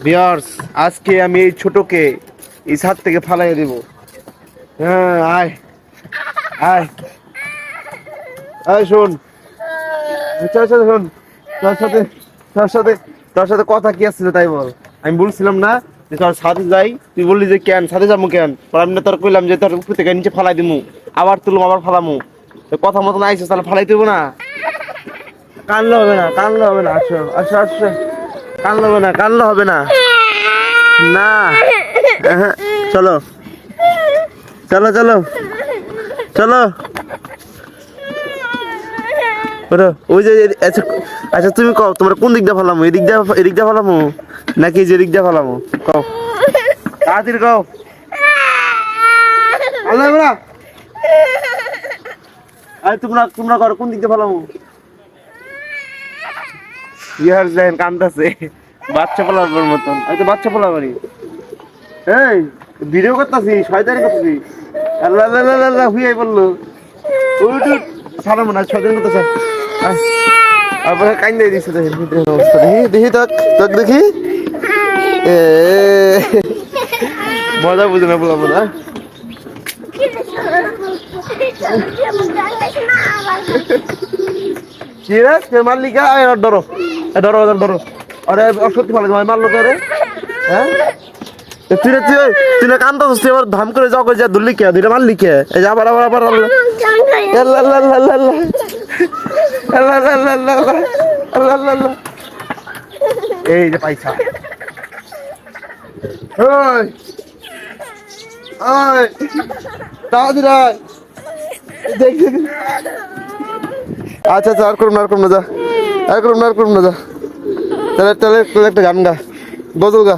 Viewers, আজকে আমি এই ছোটকে এই ছাদ থেকে ফালাই দেব। হ্যাঁ, আয় আয় আয়, শোন, চল চল, শোন, তোর সাথে তোর সাথে তোর সাথে কথা কি আসছিল তাই বল। আমি বলছিলাম না যে তোর সাথে যাই, তুই বললি যে কেন সাথে যাবো কেন, আমি না তোর কইলাম যে তোর উপর থেকে নিচে ফালাই দিমু, আবার তুলুম আবার ফালামু। কথা মতন আইসিস, তাহলে ফালাই দেবো না। কানলে হবে না, কানলে হবে না, আসো আসো আসো, কানলে হবে না, কানলে হবে না, না, চলো চলো চলো চলো। ওই যে আচ্ছা আচ্ছা, তুমি কও তোমার কোন দিক দিয়ে ফেলামো, এদিক দিয়ে ফেলামো নাকি যে দিক দিয়ে ফেলামো, কও তাড়াতাড়ি কও। আল্লাহ বলা, আরে তোমরা তোমরা করো, কোন দিক দিয়ে ফেলামো? ইয়ার জান কান্দাছে, বাচ্চা পোলাবার মতন। আমি তো বাচ্চা পোলাবারই। এই ভিডিও করতেছি, শয়তানি করতেছি। আল্লাহ আল্লাহ আল্লাহ হুইয়াই বললো উঠ উঠ, ছাড়াবো না, শয়তানি করতেছে। আবার কান্দে দিছে, দেখি অবস্থা, দেখি দেখি তক তক দেখি। এ মজা বুঝে না বলবো না। কি রে, কে মারলি কা? ডরো ডরো ডরো, আরে সত্যি ভালো মারলো কে রে? হ্যাঁ, তুই তুই তুই না কান্দা তুই আবার ধাম করে যাও যা ধরলি কে, দুইটা মারলি কে? এই যে আবার আবার আবার এই যে পয়সা। আচ্ছা আচ্ছা, আর করুন না, আর করুন না, যা, আর করুন না, আর করুন না, যা। তাহলে তাহলে একটা গান গা, গজল গা।